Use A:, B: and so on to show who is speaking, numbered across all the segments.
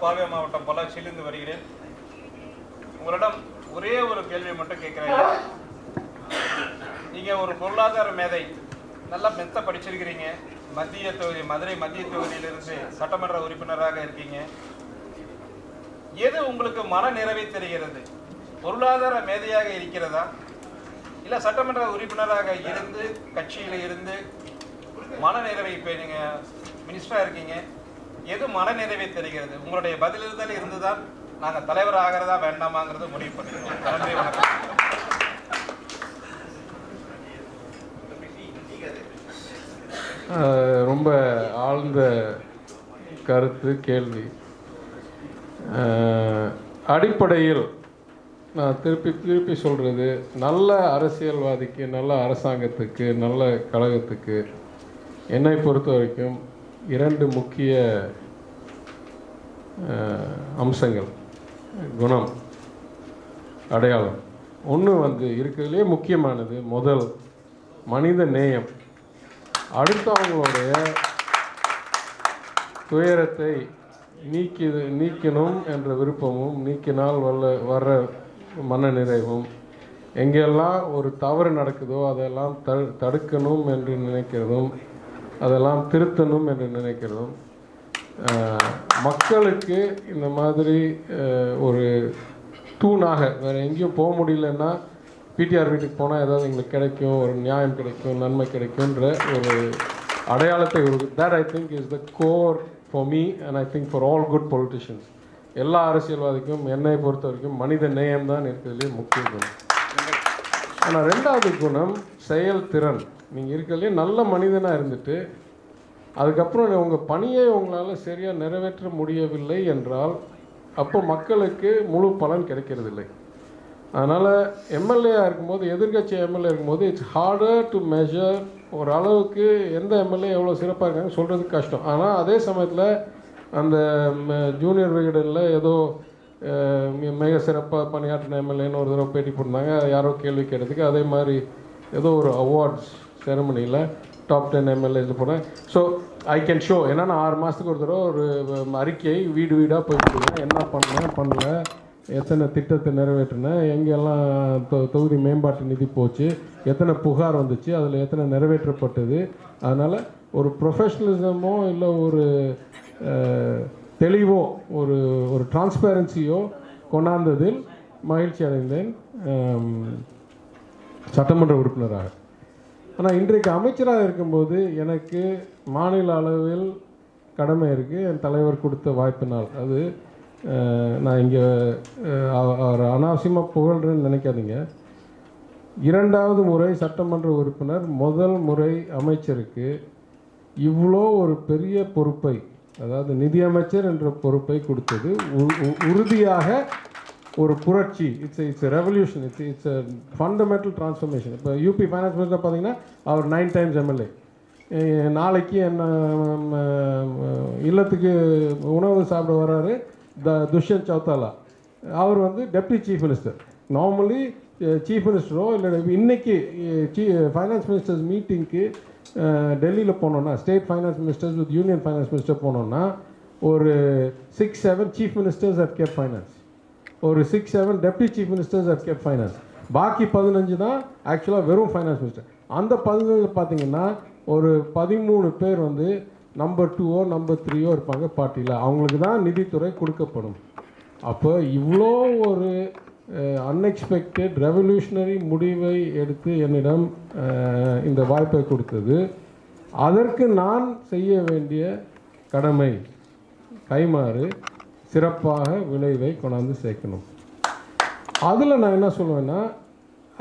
A: பாவே மாவட்டம் பொள்ளாச்சியிலிருந்து வருகிறேன். உங்களிடம் ஒரே ஒரு கேள்வி மட்டும் கேட்குறேன். நீங்கள் ஒரு பொருளாதார மேதை, நல்லா மெத்த படிச்சிருக்கிறீங்க, மத்திய தொகுதி மதுரை மத்திய தொகுதியிலிருந்து சட்டமன்ற உறுப்பினராக இருக்கீங்க. எது உங்களுக்கு மன நிறைவை தெரிகிறது? பொருளாதார மேதையாக இருக்கிறதா, இல்லை சட்டமன்ற உறுப்பினராக இருந்து கட்சியில் இருந்து மன நிறைவை? இப்போ நீங்கள் மினிஸ்டராக இருக்கீங்க, எது மன நிறைவை தெரிகிறது? உங்களுடைய பதிலிருந்தல் இருந்துதான் நாங்கள் தலைவர் ஆகிறதா வேண்டாமாங்கிறது முடிவு பண்ணிடுவோம். நன்றி, வணக்கம்.
B: ரொம்ப ஆழ்ந்த கருத்து கேள்வி. அடிப்படையில் நான் திருப்பி சொல்கிறது, நல்ல அரசியல்வாதிக்கு, நல்ல அரசாங்கத்துக்கு, நல்ல கழகத்துக்கு என்னை பொறுத்த வரைக்கும் 2 முக்கிய அம்சங்கள், குணம், அடையாளம். ஒன்று இருக்கிறதுலே முக்கியமானது, முதல் மனித நேயம். அடுத்தவங்களுடைய துயரத்தை நீக்கணும் என்ற விருப்பமும், நீக்கினால் வர்ற மன நிறைவும், எங்கெல்லாம் ஒரு தவறு நடக்குதோ அதெல்லாம் தடுக்கணும் என்று நினைக்கிறதும், அதெல்லாம் திருத்தணும் என்று நினைக்கிறதும், மக்களுக்கு இந்த மாதிரி ஒரு தூணாக, வேறு எங்கேயும் போக முடியலன்னா பிடிஆர் வீட்டுக்கு போனால் ஏதாவது எங்களுக்கு கிடைக்கும், ஒரு நியாயம் கிடைக்கும், நன்மை கிடைக்கும்ன்ற ஒரு அடையாளத்தை that I think is the core for me and I think for all good politicians. எல்லா அரசியல்வாதிக்கும் என்னை பொறுத்த வரைக்கும் மனித நேயம் தான் இருக்கிறதுலே முக்கிய குணம். ஆனால் 2வது குணம் செயல்திறன். நீங்கள் இருக்கிறதுலே நல்ல மனிதனாக இருந்துட்டு அதுக்கப்புறம் உங்கள் பணியை உங்களால் சரியாக நிறைவேற்ற முடியவில்லை என்றால் அப்போ மக்களுக்கு முழு பலன் கிடைக்கிறதில்லை. அதனால் எம்எல்ஏயாக இருக்கும்போது, எதிர்கட்சி எம்எல்ஏ இருக்கும்போது இட்ஸ் ஹார்டர் டு மெஷர். ஒரு அளவுக்கு எந்த எம்எல்ஏ எவ்வளோ சிறப்பாக இருக்காங்க சொல்கிறதுக்கு கஷ்டம். ஆனால் அதே சமயத்தில் அந்த ஜூனியர் விகடனில் ஏதோ மிக சிறப்பாக பணியாற்றின எம்எல்ஏன்னு ஒரு தடவை பேட்டி போட்டிருந்தாங்க, யாரோ கேள்வி கேட்டதுக்கு. அதே மாதிரி ஏதோ ஒரு அவார்ட்ஸ் செரமனியில் டாப் 10 எம்எல்ஏஸில் போனேன். So I can show. ஏன்னா நான் 6 மாதத்துக்கு ஒரு தடவை ஒரு அறிக்கையை வீடு வீடாக போயிட்டு என்ன பண்ணல, எத்தனை திட்டத்தை நிறைவேற்றினேன், எங்கெல்லாம் தொகுதி மேம்பாட்டு நிதி போச்சு, எத்தனை புகார் வந்துச்சு, அதில் எத்தனை நிறைவேற்றப்பட்டது. அதனால் ஒரு ப்ரொஃபஷ்னலிசமோ இல்லை ஒரு தெளிவோ ஒரு டிரான்ஸ்பேரன்சியோ கொண்டாந்ததில் மகிழ்ச்சி அடைந்தேன் சட்டமன்ற உறுப்பினராக. ஆனால் இன்றைக்கு அமைச்சராக இருக்கும்போது எனக்கு மாநில அளவில் கடமை இருக்குது, என் தலைவர் கொடுத்த வாய்ப்பினால். அது நான் இங்கே அவர் அனாவசியமாக புகழ்றேன்னு நினைக்காதீங்க. 2வது முறை சட்டமன்ற உறுப்பினர், முதல் முறை அமைச்சருக்கு இவ்வளோ ஒரு பெரிய பொறுப்பை, அதாவது நிதியமைச்சர் என்ற பொறுப்பை கொடுத்தது உறுதியாக ஒரு புரட்சி. It's revolution, it's fundamental transformation. இப்போ யூபி ஃபைனான்ஸ் மினிஸ்டர் பார்த்தீங்கன்னா அவர் 9 டைம்ஸ் எம்எல்ஏ. நாளைக்கு என்ன இல்லத்துக்கு உணவு சாப்பிட வர்றாரு துஷ்யந்த் சௌத்தாலா, அவர் deputy chief minister. Normally chief மினிஸ்டரோ இல்லை இன்னைக்கு ஃபைனான்ஸ் மினிஸ்டர்ஸ் மீட்டிங்க்கு டெல்லியில் போனோன்னா, state finance ministers with union finance minister போனோன்னா ஒரு 6-7 chief ministers have kept finance, ஒரு 6-7 deputy chief ministers have kept finance. பாக்கி 15 தான் ஆக்சுவலாக வெறும் ஃபைனான்ஸ் மினிஸ்டர். அந்த 15 பார்த்தீங்கன்னா ஒரு 13 பேர் நம்பர் 2ஓ நம்பர் 3ஓ இருப்பாங்க பார்ட்டியில். அவங்களுக்கு தான் நிதித்துறை கொடுக்கப்படும். அப்போ இவ்வளோ ஒரு அன்எக்ஸ்பெக்டட் ரெவல்யூஷனரி முடிவை எடுத்து என்னிடம் இந்த வாய்ப்பை கொடுத்தது. அதற்கு நான் செய்ய வேண்டிய கடமை கைமாறு சிறப்பாக விளைவை கொண்டாந்து சேர்க்கணும். அதில் நான் என்ன சொல்லுவேன்னா,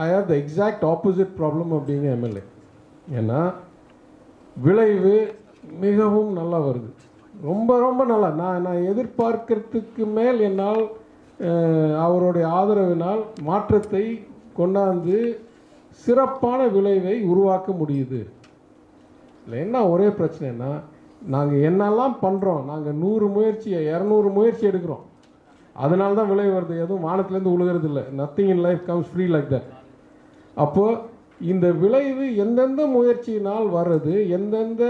B: I have the exact opposite problem அப்படிங்க எம்எல்ஏ. ஏன்னா விளைவு மிகவும் நல்லா வருது, ரொம்ப ரொம்ப நல்லா. நான் எதிர்பார்க்கறதுக்கு மேல் என்னால் அவருடைய ஆதரவினால் மாற்றத்தை கொண்டாந்து சிறப்பான விளைவை உருவாக்க முடியுது. இல்லை என்ன ஒரே பிரச்சனைனா, நாங்கள் என்னெல்லாம் பண்ணுறோம், நாங்கள் 100 முயற்சி 200 முயற்சி எடுக்கிறோம், அதனால தான் விளைவு வருது. எதுவும் வானத்துலேருந்து உழுகிறது இல்லை. Nothing in life comes free like that. அப்போது இந்த விளைவு எந்தெந்த முயற்சியினால் வருது, எந்தெந்த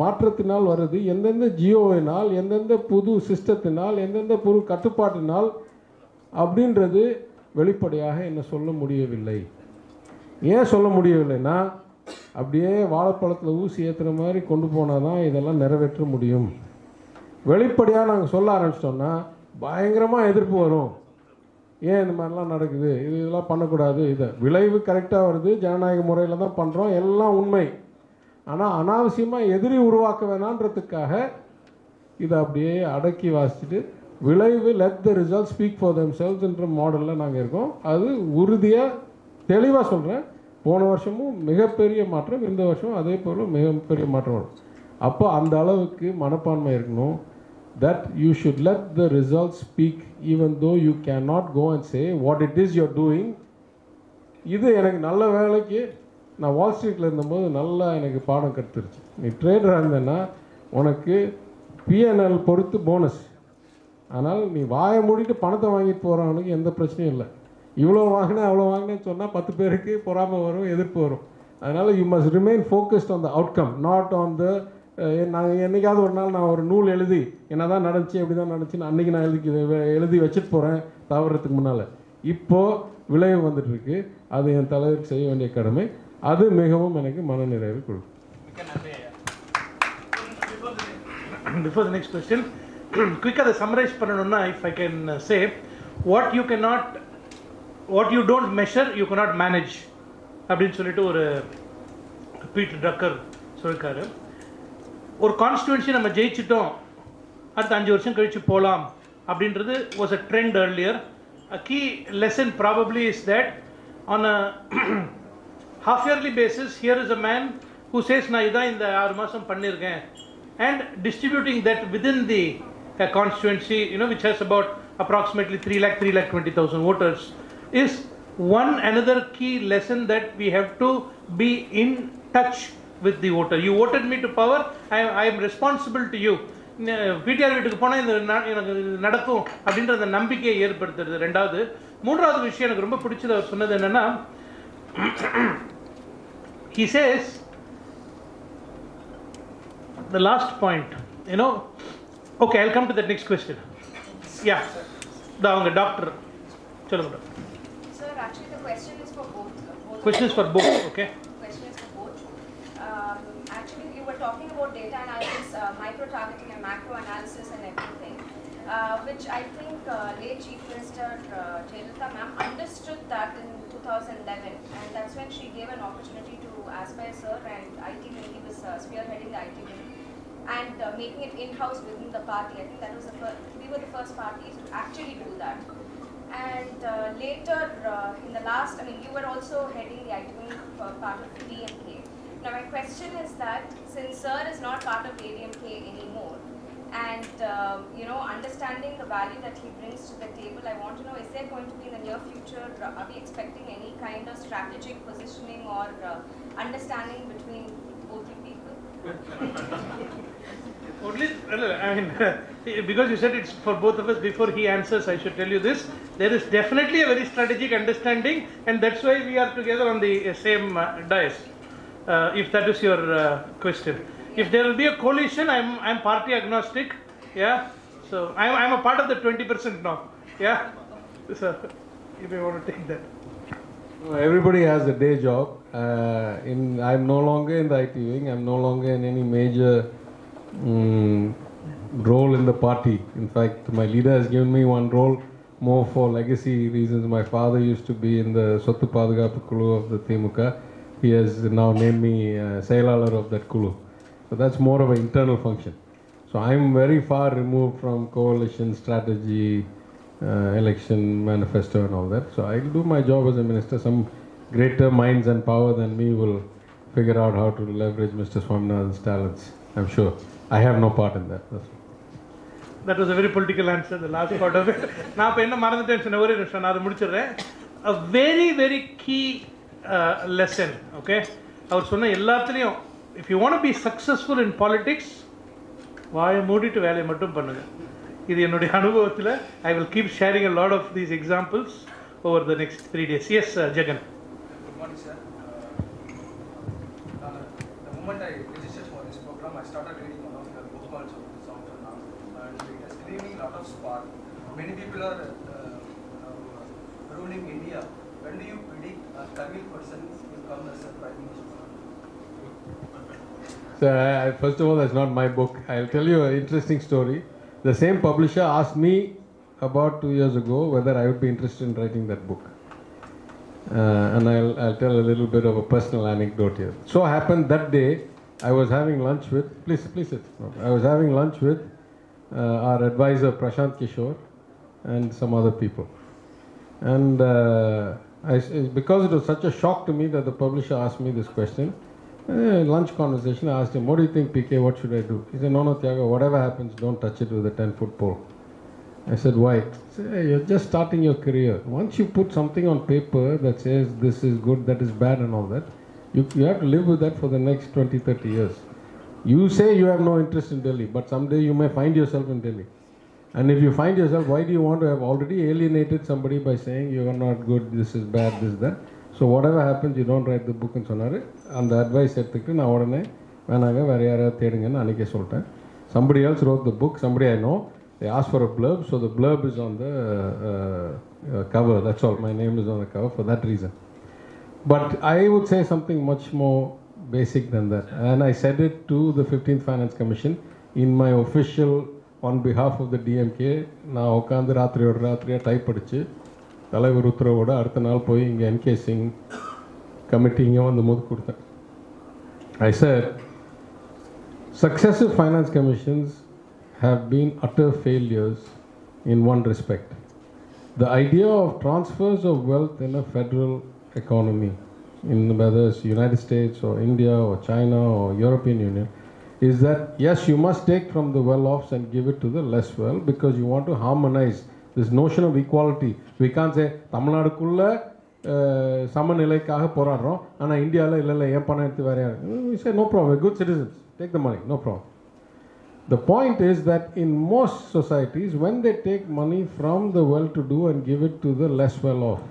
B: மாற்றத்தினால் வருது, எந்தெந்த ஜியோவினால், எந்தெந்த புது சிஸ்டத்தினால், எந்தெந்த புது கட்டுப்பாட்டினால் அப்படின்றது வெளிப்படையாக என்ன சொல்ல முடியவில்லை. ஏன் சொல்ல முடியவில்லைன்னா, அப்படியே வாழைப்பழத்தில் ஊசி ஏற்றுற மாதிரி கொண்டு போனால் தான் இதெல்லாம் நிறைவேற்ற முடியும். வெளிப்படையாக நாங்கள் சொல்ல ஆரம்பிச்சிட்டோம்னா பயங்கரமாக எதிர்ப்பு வரும். ஏன் இந்த மாதிரிலாம் நடக்குது, இதெல்லாம் பண்ணக்கூடாது, இதை விளைவு கரெக்டாக வருது, ஜனநாயக முறையில் தான் பண்ணுறோம், எல்லாம் உண்மை. ஆனால் அனாவசியமாக எதிரி உருவாக்க வேணான்றதுக்காக இதை அப்படியே அடக்கி வாசிச்சுட்டு விளைவு let the result speak for them செல்ஸ்ன்ற மாடலில் நாங்கள் இருக்கோம். அது உறுதியாக தெளிவாக சொல்கிறேன். போன வருஷமும் மிகப்பெரிய மாற்றம், இந்த வருஷம் அதே போல் மிகப்பெரிய மாற்றம் வரும். அப்போ அந்த அளவுக்கு மனப்பான்மை இருக்கணும். That you should let the results speak even though you cannot go and say what it is you're doing. இது எனக்கு நல்ல வேலைக்கு நான் வால் ஸ்ட்ரீட்டில் இருந்தபோது நல்லா எனக்கு பாடம் கற்றுருச்சு. நீ ட்ரேடராக இருந்தேன்னா உனக்கு பிஎன்எல் பொறுத்து போனஸ். ஆனால் நீ வாயை மூடிட்டு பணத்தை வாங்கிட்டு போகிறவனுக்கு எந்த பிரச்சனையும் இல்லை. இவ்வளோ வாங்கினேன் அவ்வளோ வாங்கினேன்னு சொன்னால் 10 பேருக்கு பொறாமை வரும், எதிர்ப்பு வரும். அதனால் you must remain focused on the outcome, not on the நான் என்றைக்காவது ஒரு நாள் நான் ஒரு நூல் எழுதி என்ன தான் நடந்துச்சு எப்படி தான் நடந்துச்சுன்னு அன்றைக்கி நான் எழுதி வச்சுட்டு போகிறேன் தவறதுக்கு முன்னால். இப்போது விளைவு வந்துட்டுருக்கு. அது என் தலைவருக்கு செய்ய வேண்டிய கடமை. அது மிகவும் எனக்கு மனநிறைவு கொடுக்கும்.
C: Before the next question, quickly summarize பண்ணணும்னா, if I can say, what you don't measure you cannot manage அப்படின்னு சொல்லிட்டு ஒரு பீட்டர் ட்ரக்கர் சொல்லியிருக்காரு. ஒரு கான்ஸ்டிடுவன்சி நம்ம ஜெயிச்சிட்டோம், அடுத்த 5 வருஷம் கழிச்சு போகலாம் அப்படின்றது was a trend earlier. A key lesson probably is that on a half yearly basis, here is a man who says நான் இதான் இந்த 6 மாதம் பண்ணியிருக்கேன், and distributing that within the constituency, which has about approximately 3,20,000 voters, is another key lesson that we have to be in touch with the voter. You voted me to power, I am responsible to you. PTR வீட்டுக்கு போனால் இந்த எனக்கு நடக்கும் அப்படின்ற அந்த நம்பிக்கையை ஏற்படுத்துறது ரெண்டாவது. மூன்றாவது விஷயம் எனக்கு ரொம்ப பிடிச்சது அவர் சொன்னது என்னன்னா, he says the last point, okay, I'll come to that next question. Yeah, அவங்க டாக்டர் சொல்லுங்க.
D: Sir, actually the question is for both.
C: Question is for both, okay.
D: Actually, you were talking about data analysis, micro-targeting and macro-analysis and everything, which I think late Chief Minister Jayalalitha ma'am understood that in 2011, and that's when she gave an opportunity to aspire sir and IT wing. He was spearheading the IT wing and making it in-house within the party. I think that was we were the first parties to actually do that. And later, in the last, you were also heading the IT wing for part of DMK. Now my question is that since sir is not part of ADMK anymore, and understanding the value that he brings to the table, I want to know, is there going to be in the near future, are we expecting any kind of strategic positioning or understanding between both you people?
C: Only, because you said it's for both of us, before he answers, I should tell you this. There is definitely a very strategic understanding, and that's why we are together on the same dais. If that is your question. If there will be a coalition, I'm party agnostic. Yeah. So I'm a part of the 20% now. Yeah. So you may want to take that.
B: Everybody has a day job. I'm no longer in the IT wing. I'm no longer in any major role in the party. In fact, my leader has given me one role more for legacy reasons. My father used to be in the Sottu Padagappu Kulu of the DMK. He has now named me Sailalar of that Kulu. So that's more of an internal function. So I'm very far removed from coalition strategy, election manifesto and all that. So I'll do my job as a minister. Some greater minds and power than me will figure out how to leverage Mr. Swaminathan's talents. I'm sure. I have no part in that.
C: That was a very political answer, the last part of it. நான் இப்போ என்ன மறந்துட்டேன்னு ஒரே நிமிஷம் நான் அதை முடிச்சிடுறேன். A very, very key lesson, okay? அவர் சொன்ன எல்லாத்துலேயும், if you want to be successful in politics, வாயை மூடிட்டு வேலையை மட்டும் பண்ணுங்க. இது என்னுடைய அனுபவத்தில். I will keep sharing a lot of these examples over the next 3 days. Yes, Jagan.
A: Good morning, sir.
E: moment I registered for this program, I started reading one of your book also, Sound and Now, and it has given me a lot of spark. Many people are ruling India. When do you predict a Tamil person will come as a Prime Minister?
B: So, first of all, that's not my book. I'll tell you an interesting story. The same publisher asked me about 2 years ago whether I would be interested in writing that book. And I'll tell a little bit of a personal anecdote here. So happened that day, I was having lunch with, please sit. I was having lunch with our advisor Prashant Kishore and some other people. And because it was such a shock to me that the publisher asked me this question, lunch conversation, I asked him, what do you think, PK, what should I do? He said, no, Thiaga, whatever happens, don't touch it with a 10-foot pole. I said, why? He said, hey, you're just starting your career. Once you put something on paper that says this is good, that is bad and all that, you have to live with that for the next 20, 30 years. You say you have no interest in Delhi, but someday you may find yourself in Delhi. And if you find yourself, why do you want to have already alienated somebody by saying you are not good, this is bad, this, that? So whatever happens, you don't write the book and சொன்னாரு. அந்த advice எடுத்துக்கிட்டு நான் உடனே வேணாங்க வேறு யாராவது தேடுங்கன்னு அன்றைக்கே சொல்லிட்டேன். Somebody else wrote the book, somebody I know. They asked for a blurb, so the blurb is on the cover. That's all. My name is on the cover for that reason. But I would say something much more basic than that. And I said it to the 15th Finance Commission in my official, on behalf of the DMK, நான் உட்காந்து ராத்திரியாக type படித்து தலைவர் உத்தரவோடு அடுத்த நாள் போய் இங்கே NK Singh committee இங்கே வந்து போது கொடுத்தேன். I said, successive finance commissions have been utter failures in one respect. The idea of transfers of wealth in a federal economy, in whether it's United States or India or China or European Union, is that yes, you must take from the well-offs and give it to the less well because you want to harmonize this notion of equality. We can't say தமிழ்நாடுக்குள்ள சமநிலைக்காக போராடுறோம் ஆனால் இந்தியாவில் இல்லை என் பணம் எடுத்து வேற யாரு. We say no problem, we're good citizens, take the money, no problem. The point is that in most societies, when they take money from the well-to-do and give it to the less well-off,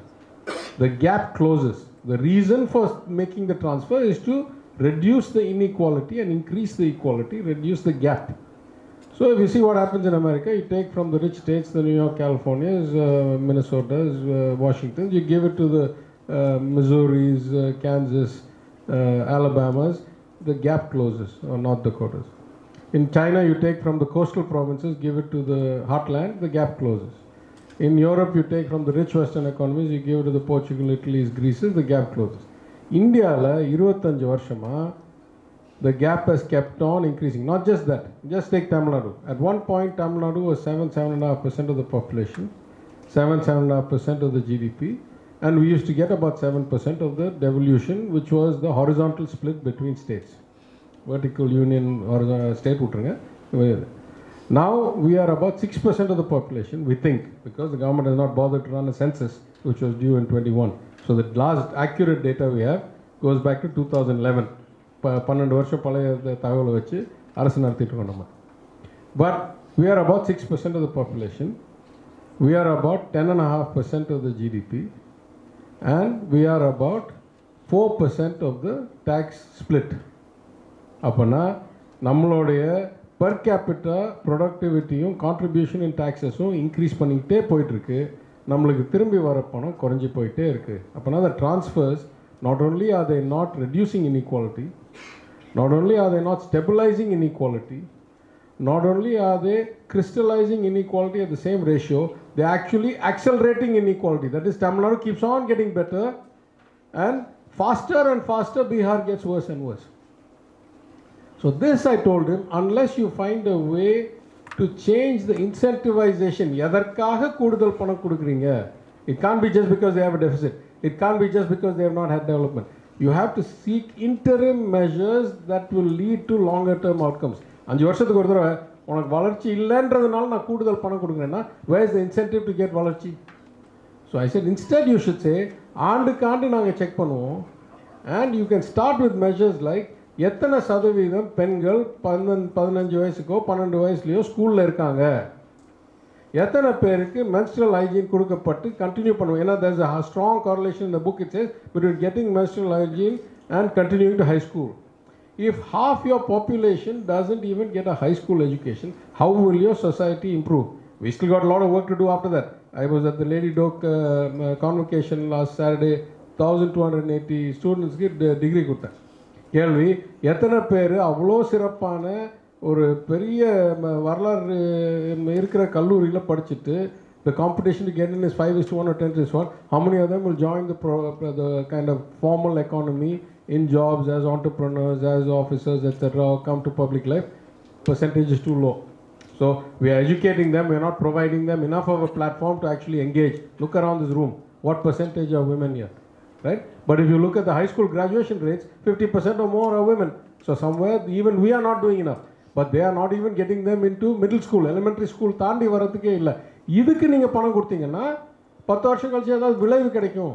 B: the gap closes. The reason for making the transfer is to reduce the inequality and increase the equality, reduce the gap. So if you see what happens in America, you take from the rich states, the New York, Californias, Minnesotas, Washingtons, you give it to the Missouris, Kansas, Alabamas, the gap closes, or North Dakotas. In China, you take from the coastal provinces, give it to the heartland, the gap closes. In Europe, you take from the rich Western economies, you give it to the Portugal, Italy's, Greece's, the gap closes. India, 25 வருஷமா, the gap has kept on increasing. Not just that, just take Tamil Nadu. At one point, Tamil Nadu was 7.5% of the population, 7.5% of the GDP, and we used to get about 7% of the devolution, which was the horizontal split between states. Vertical union or state விட்டுருங்க. Now we are about 6% of the population, we think, because the government has not bothered to run a census, which was due in 21. So the last accurate data we have goes back to 2011. 12 வருஷம் பழைய தகவலை வச்சு அரசு நடத்திட்டு இருக்கோம் நம்ம. But we are about 6% of the population. We are about 10.5% of the GDP. And we are about 4% of the tax split. அப்போனா நம்மளுடைய per capita ப்ரொடக்டிவிட்டியும் கான்ட்ரிபியூஷன் இன் டாக்ஸஸும் இன்க்ரீஸ் பண்ணிக்கிட்டே போயிட்டுருக்கு. நம்மளுக்கு திரும்பி வர பணம் குறைஞ்சி போயிட்டே இருக்குது. அப்போனா the transfers, not only are they not reducing inequality, not only are they not stabilizing inequality, not only are they crystallizing inequality at the same ratio, they're actually accelerating inequality. That is, Tamil Nadu keeps on getting better and faster and faster Bihar gets worse and worse. So this I told him, unless you find a way to change the incentivization, எதற்காக கூடுதல் பணம் கொடுக்குறீங்க, it can't be just because they have a deficit, it can't be just because they have not had development. You have to seek interim measures that will lead to longer term outcomes. 5 வருஷத்துக்கு ஒரு தடவை உனக்கு வளர்ச்சி இல்லைன்றதுனால நான் கூடுதல் பணம் கொடுக்குறேன்னா where is the incentive to get வளர்ச்சி? So I said instead you should say ஆண்டுக்கு ஆண்டு நாங்கள் செக் பண்ணுவோம் and you can start with measures like எத்தனை சதவீதம் பெண்கள் 15 வயசுக்கோ 12 வயசுலையோ ஸ்கூலில் இருக்காங்க, எத்தனை பேருக்கு menstrual hygiene கொடுக்கப்பட்டு கண்டினியூ பண்ணுவோம். ஏன்னா there is a strong correlation in the book, it says, between getting menstrual hygiene and continuing to high school. If half your population doesn't even get a high school education, how will your society improve? We still got a lot of work to do after that. I was at the Lady Doak convocation last Saturday. 1280 ஸ்டூடெண்ட்ஸ்க்கு degree கொடுத்தேன். கேள்வி, எத்தனை பேர் அவ்வளோ சிறப்பான ஒரு பெரிய வரலாறு இருக்கிற கல்லூரியில் படிச்சுட்டு the competition to get in is 5:1 or 10:1. How many of them will join the kind of formal economy in jobs as entrepreneurs, as officers, etc., or come to public life? Percentage is too low. So we are educating them, we are not providing them enough of a platform to actually engage. Look around this room. What percentage are women here? Right? But if you look at the high school graduation rates, 50% or more are women. So somewhere even we are not doing enough. But they are not even getting them into middle school, elementary school தாண்டி வரதுக்கே இல்லை. இதுக்கு நீங்கள் பணம் கொடுத்தீங்கன்னா 10 வருஷம் கழிச்சு ஏதாவது விளைவு கிடைக்கும்.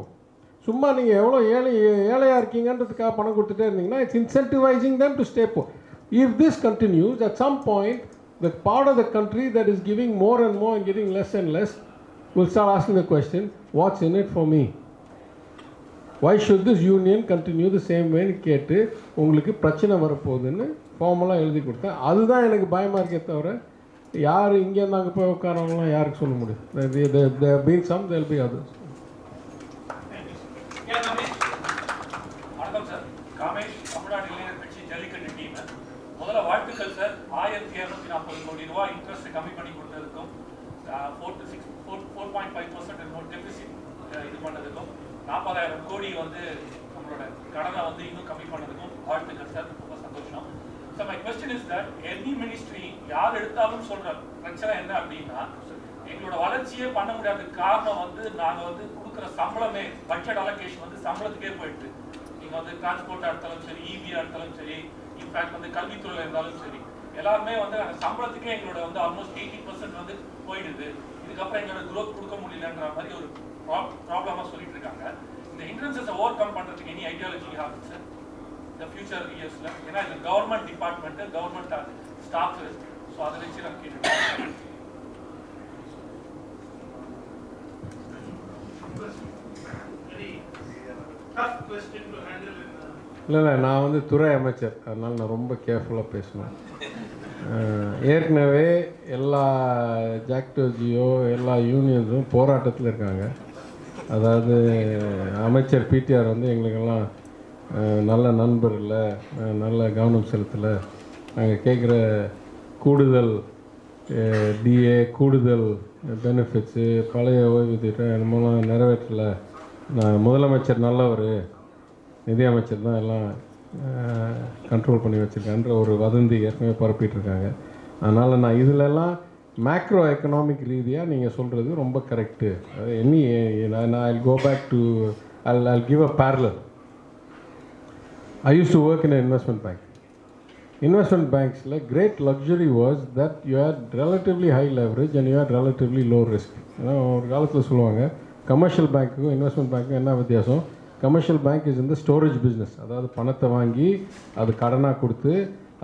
B: சும்மா நீங்கள் எவ்வளோ ஏழையாக இருக்கீங்கன்றதுக்காக பணம் கொடுத்துட்டே இருந்தீங்கன்னா it's இன்சென்டிவைசிங் them to stay poor. If this continues, at some point the part of the country that is giving more and more and getting less and less will start asking the question, what's in it for me? Why should this union continue the same way? கேட்டு உங்களுக்கு பிரச்சனை வரப்போகுதுன்னு ஃபார்மலாக எழுதி கொடுத்தேன். அதுதான் எனக்கு பயமாக இருக்கே தவிர யார் இங்கேருந்து அங்கே போய் உட்காரவங்களாம் யாருக்கு சொல்ல முடியும்? there being some, there will be others.
F: வணக்கம் சார். காமேஷ் தமிழ்நாடு இளைஞர் கட்சி ஜல்லிக்கட்டு டீம். முதல்ல வாழ்த்துக்கள் சார். 1240 கோடி ரூபாய் இன்ட்ரெஸ்ட் கம்மி பண்ணி கொடுத்ததுக்கும் 4.5% என்னோட டெபிசிட் இது பண்ணதுக்கும் 40,000 கோடி நம்மளோட கடனை இன்னும் கம்மி பண்ணதுக்கும் வாழ்த்துக்கள் சார். ரொம்ப சந்தோஷம். So my question is that any ministry யார் எடுத்தாலும் சொல்ற பிரச்சனை என்ன அப்படின்னா, எங்களோட வளர்ச்சியே பண்ண முடியாத காரணம் நாங்கள் கொடுக்குற சம்பளமே பட்ஜெட் அலோகேஷன் சம்பளத்துக்கே போயிட்டு. நீங்கள் டிரான்ஸ்போர்ட் எடுத்தாலும் சரி, இபி எடுத்தாலும் சரி, இன்ஃபேக்ட் கல்வித்துறையில் இருந்தாலும் சரி, எல்லாருமே அந்த சம்பளத்துக்கே எங்களோட ஆல்மோஸ்ட் 80% போயிடுது. இதுக்கப்புறம் எங்களோட குரோத் கொடுக்க முடியலன்ற மாதிரி ஒரு ப்ராப்ளமாக சொல்லிட்டு இருக்காங்க. இந்த ஹிண்ட்ரன்சஸை ஓவர் கம் பண்ணுறதுக்கு எனி ஐடியாலஜி ஹேவ் சார் இந்த ஃபியூச்சர் இயர்ஸில்? ஏன்னா இது government department, government staff, so அதை வச்சு நான் கேட்டுருக்கேன்.
B: இல்லை நான் துறை அமைச்சர், அதனால் நான் ரொம்ப கேர்ஃபுல்லாக பேசணும். ஏற்கனவே எல்லா ஜாக்டோஜியோ எல்லா யூனியன்ஸும் போராட்டத்தில் இருக்காங்க. அதாவது அமைச்சர் PTR எங்களுக்கெல்லாம் நல்ல நண்பர் இல்லை, நல்ல கவனம் செலுத்தலை, நாங்கள் கேட்குற கூடுதல் DA, கூடுதல் பெனிஃபிட்ஸு, பழைய ஓய்வு திட்டம் என்னமோலாம் நிறைவேற்றலை, நான் முதலமைச்சர் நல்லவர், நிதியமைச்சர் தான் எல்லாம் கண்ட்ரோல் பண்ணி வச்சுருக்கான்ற ஒரு வதந்தி ஏற்கனவே பரப்பிட்டுருக்காங்க. அதனால் நான் இதிலெல்லாம் மேக்ரோ எக்கனாமிக் ரீதியாக நீங்கள் சொல்கிறது ரொம்ப கரெக்டு. நான் I go back to I give a parallel. I used to work in an investment bank. Investment banks, like great luxury was that you had relatively high leverage and you had relatively low risk. ஒரு காலத்தில் சொல்லுவாங்க commercial பேங்க்குக்கும் investment பேங்க்குக்கும் என்ன வித்தியாசம்? Commercial bank is இந்த storage business. அதாவது பணத்தை வாங்கி அது கடனாக கொடுத்து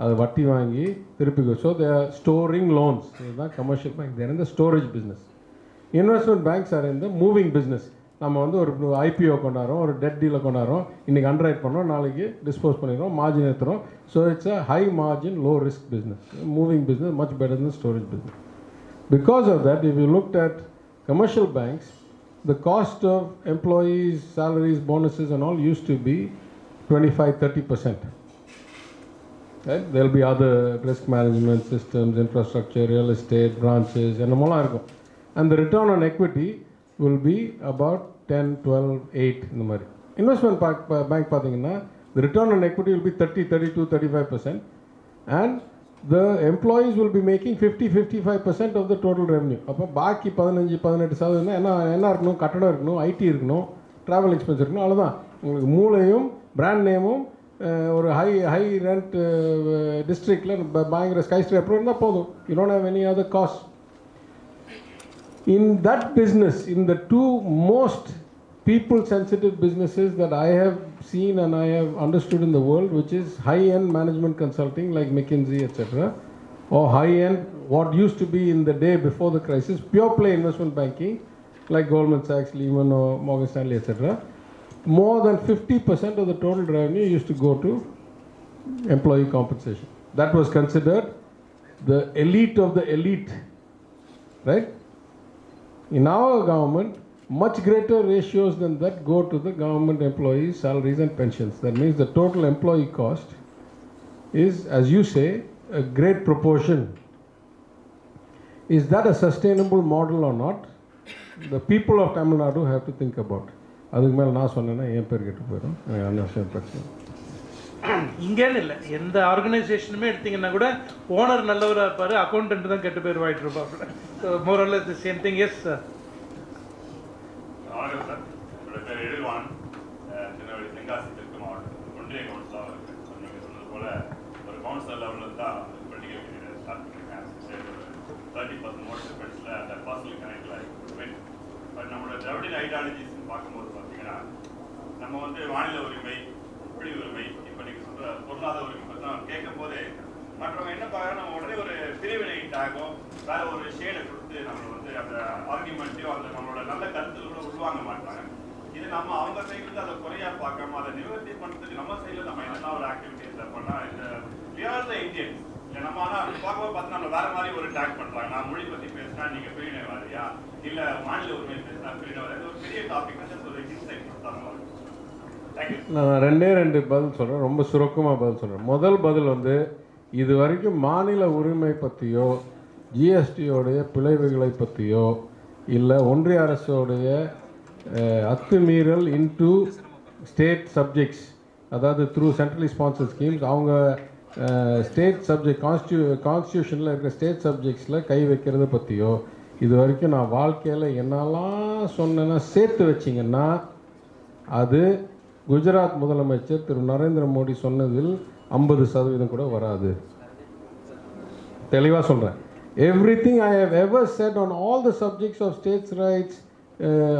B: அது வட்டி வாங்கி திருப்பி, so they are storing loans. இதுதான் கமர்ஷியல் பேங்க். தேர் இந்த storage business. Investment banks R இந்த மூவிங் பிஸ்னஸ். நம்ம ஒரு IPO கொண்டாடுறோம், ஒரு டெட் டீலை கொண்டாடுறோம், இன்றைக்கி அண்டர்ரைட் பண்ணுறோம், நாளைக்கு டிஸ்போஸ் பண்ணிடுறோம், மார்ஜின் ஏற்றுறோம். So it's a high margin low risk business. Moving business much better than storage business. Because of that, if you looked at commercial banks, the cost of employees, salaries, bonuses and all used to be 25-30%. Right? There will be other risk management systems, infrastructure, real estate, branches, and all. And the return on equity will be about 10, 12, 8 in the மாதிரி. Investment bank பார்த்தீங்கன்னா the return on equity will be 30, 32, 35%, and the employees will be making 50-55% of the total revenue. அப்போ பாக்கி 15-18% என்ன இருக்கணும்? கட்டடம் இருக்கணும், IT இருக்கணும், travel expense இருக்கணும், அவ்வளோதான். உங்களுக்கு மூளையும் பிராண்ட் நேமும் ஒரு ஹை ரெண்ட் டிஸ்ட்ரிக்டில் பயங்கர ஸ்கை ஸ்கிரேப்பர் இருந்தால் போதும். You don't have any other cost. In that business, in the two most people-sensitive businesses that I have seen and I have understood in the world, which is high-end management consulting like McKinsey, etc., or high-end, what used to be in the day before the crisis, pure-play investment banking like Goldman Sachs, Lehman or Morgan Stanley, etc., more than 50% of the total revenue used to go to employee compensation. That was considered the elite of the elite, right? In our government, much greater ratios than that go to the government employees' salaries and pensions. That means the total employee cost is, as you say, a great proportion. Is that a sustainable model or not? The people of Tamil Nadu have to think about. அதுக்கு மேலே நான் சொன்னேன்னா என் பேர் கெட்டு போயிடும், எனக்கு அன்வசியம் பிரச்சனை.
C: இங்கேன்னு இல்லை, எந்த ஆர்கனைசேஷனுமே எடுத்தீங்கன்னா கூட ஓனர் நல்லவராக இருப்பார், அக்கௌண்டன்ட் தான் கெட்டு பேர் வாங்கிட்டு இருப்பாப்புல. So more or less the same thing. Yes sir.
G: வணக்கம் சார், என்னோட பேர் எழில்வான். சின்னவழி தென்காசி தெற்கு மாவட்டம் ஒன்றிய கவுன்சிலாக இருக்குது. நீங்கள் சொன்னது போல் ஒரு கவுன்சிலர் லெவலில் தான் பொலிட்டிக்கல் கரியர் ஸ்டார்ட் பண்ணியிருக்கேன். 30% மோர் டிஃபரன்ஸில் அந்த பர்சனல் கனெக்டில் பட் நம்மளோட திராவிட ஐடியாலஜிஸ்ன்னு பார்க்கும்போது பார்த்தீங்கன்னா நம்ம வந்து மாநில உரிமை, மொழி உரிமை, இப்போ நீங்கள் சொல்கிற பொருளாதார உரிமை பற்றி நம்ம கேட்கும் போதே மற்றவங்க என்ன பார்க்குறோம், நம்ம உடனே ஒரு பிரிவினை டாகோ வேற ஒரு ஷேடை கொடுத்து நம்மளை வந்து அந்த ஆர்குமெண்ட்டையோ அந்த நம்மளோட நல்ல கருத்துக்களோட உருவாங்க மாட்டாங்க. இது நம்ம அவங்க சைட்லேருந்து அதை குறையாக பார்க்காம அதை நிவர்த்தி பண்ணுறதுக்கு நம்ம சைடில் நம்ம என்னென்ன ஒரு ஆக்டிவிட்டிஸை பண்ணால் இந்த we are the Indians. இல்லை நம்ம ஆனால் பார்க்கும்போது பார்த்து நம்ம வேற மாதிரி ஒரு டேக் பண்ணுறாங்க. நான் மொழி பற்றி பேசினா நீங்கள் பிரிவினைவாதியா, இல்லை மாநில உரிமை பேசினா பிரிவினைவாதியா, ஒரு பெரிய டாபிக் ஒரு இன்சைட் கொடுத்தாங்க.
B: நான் ரெண்டு பதில் சொல்கிறேன், ரொம்ப சுருக்கமாக பதில் சொல்கிறேன். முதல் பதில் வந்து இது வரைக்கும் மாநில உரிமை பற்றியோ ஜிஎஸ்டியோடைய பிழைவுகளை பற்றியோ இல்லை ஒன்றிய அரசோடைய அத்துமீறல் இன்டு ஸ்டேட் சப்ஜெக்ட்ஸ், அதாவது த்ரூ சென்ட்ரலி ஸ்பான்சர்ட் ஸ்கீம்ஸ், அவங்க ஸ்டேட் சப்ஜெக்ட் கான்ஸ்டியூஷனில் இருக்கிற ஸ்டேட் சப்ஜெக்ட்ஸில் கை வைக்கிறத பற்றியோ இது வரைக்கும் நான் வாழ்க்கையில் என்னெல்லாம் சொன்னேன்னா சேர்த்து வச்சிங்கன்னா அது குஜராத் முதலமைச்சர் திரு நரேந்திர மோடி சொன்னதில் 50% கூட வராது. தெளிவாக சொல்கிறேன். Everything I have ever said on all the subjects of states' rights,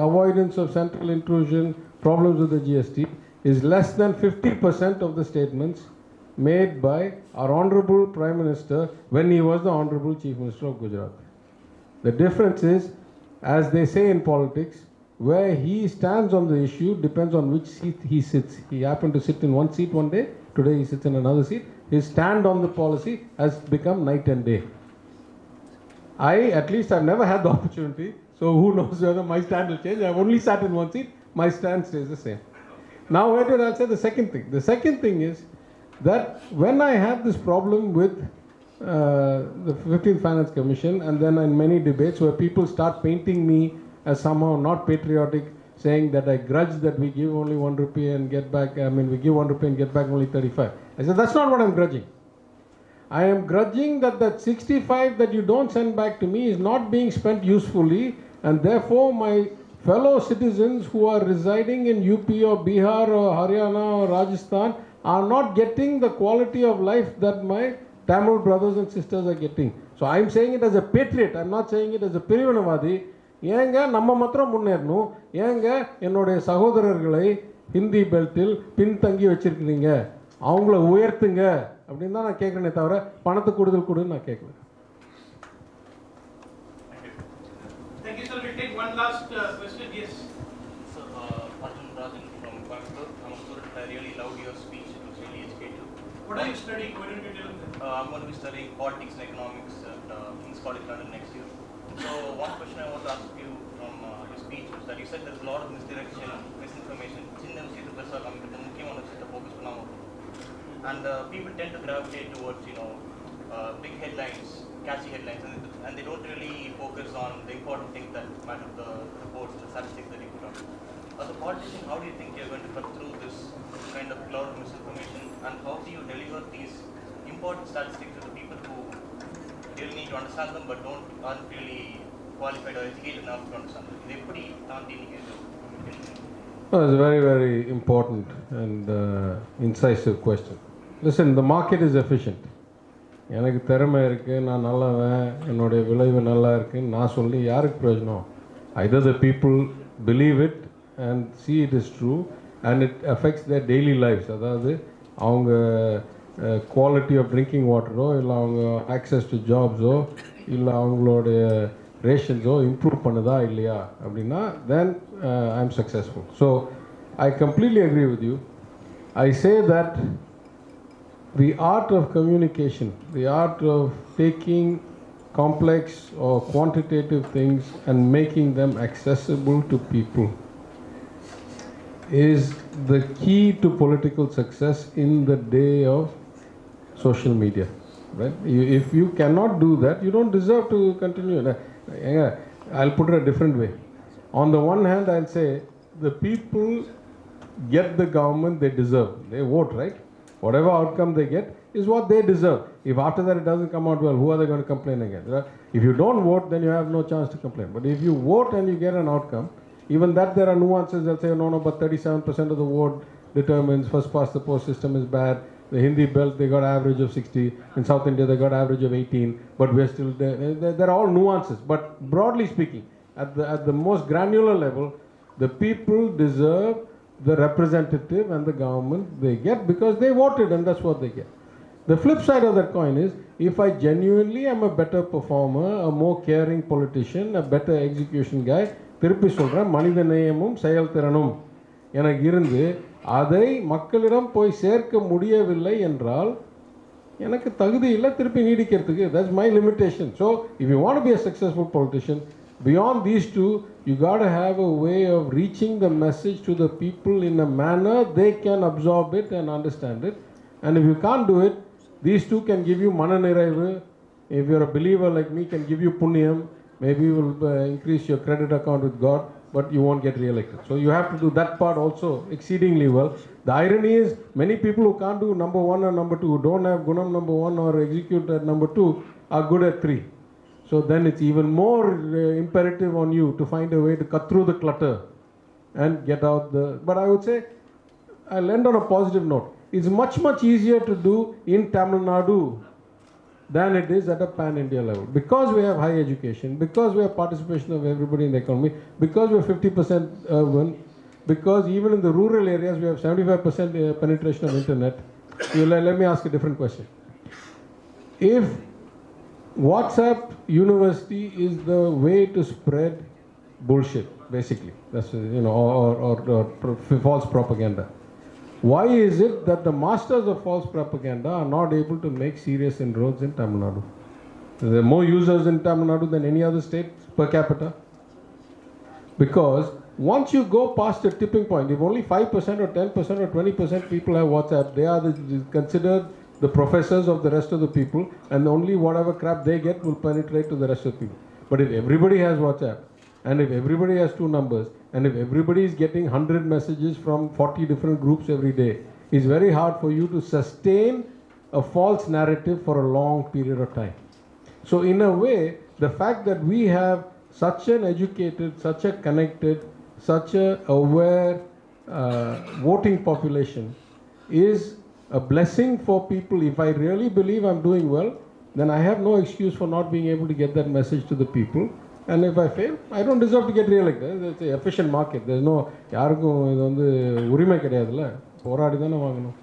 B: avoidance of central intrusion, problems with the GST is less than 50% of the statements made by our Honorable Prime Minister when he was the Honorable Chief Minister of Gujarat. The difference is, as they say in politics, where he stands on the issue depends on which seat he sits. He happened to sit in one seat one day, today he sits in another seat. His stand on the policy has become night and day. At least I've never had the opportunity, so who knows whether my stand will change. I've only sat in one seat, my stand stays the same. Now wait till I'll say the second thing. The second thing is that when I have this problem with the 15th Finance Commission, and then in many debates where people start painting me as somehow not patriotic, saying that I grudge that we give only 1 rupee and get back, we give 1 rupee and get back only 35. I said, that's not what I'm grudging. I am grudging that 65 that you don't send back to me is not being spent usefully, and therefore my fellow citizens who are residing in UP or Bihar or Haryana or Rajasthan are not getting the quality of life that my Tamil brothers and sisters are getting. So I am saying it as a patriot, I am not saying it as a Pirivanavadi. ஏங்க நம்ம மாத்திரம் முன்னேறணும், ஏங்க என்னுடைய சகோதரர்களை ஹிந்தி பெல்ட்டில் பின்தங்கி வச்சிருக்கிறீங்க, அவங்கள உயர்த்துங்க அப்படின்னு தான் நான் கேட்குறேனே தவிர பணத்தை கூடுதல் கொடுன்னு நான் கேட்கல.
C: Thank you, sir. We'll take one last question. Yes.
H: So, Arjun Rajan from Coimbatore. I'm a student. I really loved your speech. It was really educative.
C: What are you studying? Why don't you tell them?
H: I'm going to be studying politics and economics at King's College London next year. So, one question I want to ask you from your speech was that you said there's a lot of misdirection, misinformation. And people tend to gravitate towards, big headlines, catchy headlines, and they don't really focus on the important things that matter, the reports, the statistics that you put out. As a politician, how do you think you're going to cut through this kind of cloud of misinformation, and how do you deliver these important statistics to the people who really need to understand them but aren't really qualified or educated enough to understand them? They put
B: That's a very, very important and incisive question. Listen, the market is efficient. எனக்கு திறமை இருக்குது, நான் நல்லவன், என்னுடைய விளைவு நல்லா இருக்குன்னு நான் சொல்லி யாருக்கு பிரயோஜனம்? Either the people believe it and see it is true and it affects their daily lives, அதாவது அவங்க குவாலிட்டி ஆஃப் ட்ரிங்கிங் வாட்டரோ இல்லை அவங்க ஆக்சஸ் டு ஜாப்ஸோ இல்லை அவங்களுடைய ரேஷன்ஸோ இம்ப்ரூவ் பண்ணுதா இல்லையா அப்படின்னா then I am successful. So I completely agree with you. I say that the art of communication, the art of taking complex or quantitative things and making them accessible to people is the key to political success in the day of social media, right? If you cannot do that, you don't deserve to continue. I'll put it a different way. On the one hand, I'll say the people get the government they deserve. They vote, right? Whatever outcome they get is what they deserve. If after that it doesn't come out well, who are they going to complain against? Right? If you don't vote, then you have no chance to complain. But if you vote and you get an outcome, even that there are nuances. They'll say, no, but 37% of the vote determines first past the post system is bad. The Hindi belt, they got average of 60. In South India, they got average of 18. But we're still there. There are all nuances. But broadly speaking, at the most granular level, the people deserve the representative and the government they get because they voted and that's what they get. The flip side of that coin is, if I genuinely am a better performer, a more caring politician, a better execution guy, திருப்பி சொல்கிறேன், மனித நேயமும் செயல்திறனும் எனக்கு இருந்து அதை மக்களிடம் போய் சேர்க்க முடியவில்லை என்றால் எனக்கு தகுதி இல்லை திருப்பி நீடிக்கிறதுக்கு. That's my limitation. So if you want to be a successful politician, beyond these two, you got to have a way of reaching the message to the people in a manner they can absorb it and understand it. And if you can't do it, these two can give you mana niraivu. If you're a believer like me, can give you punyam. Maybe you will increase your credit account with God, but you won't get re-elected. So you have to do that part also exceedingly well. The irony is, many people who can't do number one or number two, who don't have gunam number one or execute at number two, are good at three. So then it's even more imperative on you to find a way to cut through the clutter and get out the... But I would say, I'll end on a positive note. It's much, much easier to do in Tamil Nadu than it is at a pan-India level. Because we have high education, because we have participation of everybody in the economy, because we're 50% urban, because even in the rural areas we have 75% penetration of internet. Let me ask a different question. If WhatsApp University is the way to spread bullshit, basically, that's or false propaganda, why is it that the masters of false propaganda are not able to make serious inroads in Tamil Nadu? There are more users in Tamil Nadu than any other state per capita. Because once you go past a tipping point, if only 5% or 10% or 20% people have WhatsApp, they are considered the professors of the rest of the people, and only whatever crap they get will penetrate to the rest of the people. But if everybody has WhatsApp, and if everybody has two numbers, and if everybody is getting 100 messages from 40 different groups every day, it's very hard for you to sustain a false narrative for a long period of time. So in a way, the fact that we have such an educated, such a connected, such a aware voting population is a blessing for people. If I really believe I'm doing well, then I have no excuse for not being able to get that message to the people. And if I fail, I don't deserve to get re-elected. It's an efficient market. There's no, யாருக்கும் இது வந்து உரிமை கிடையாதுல்ல, போராடி தானே வாங்கணும்.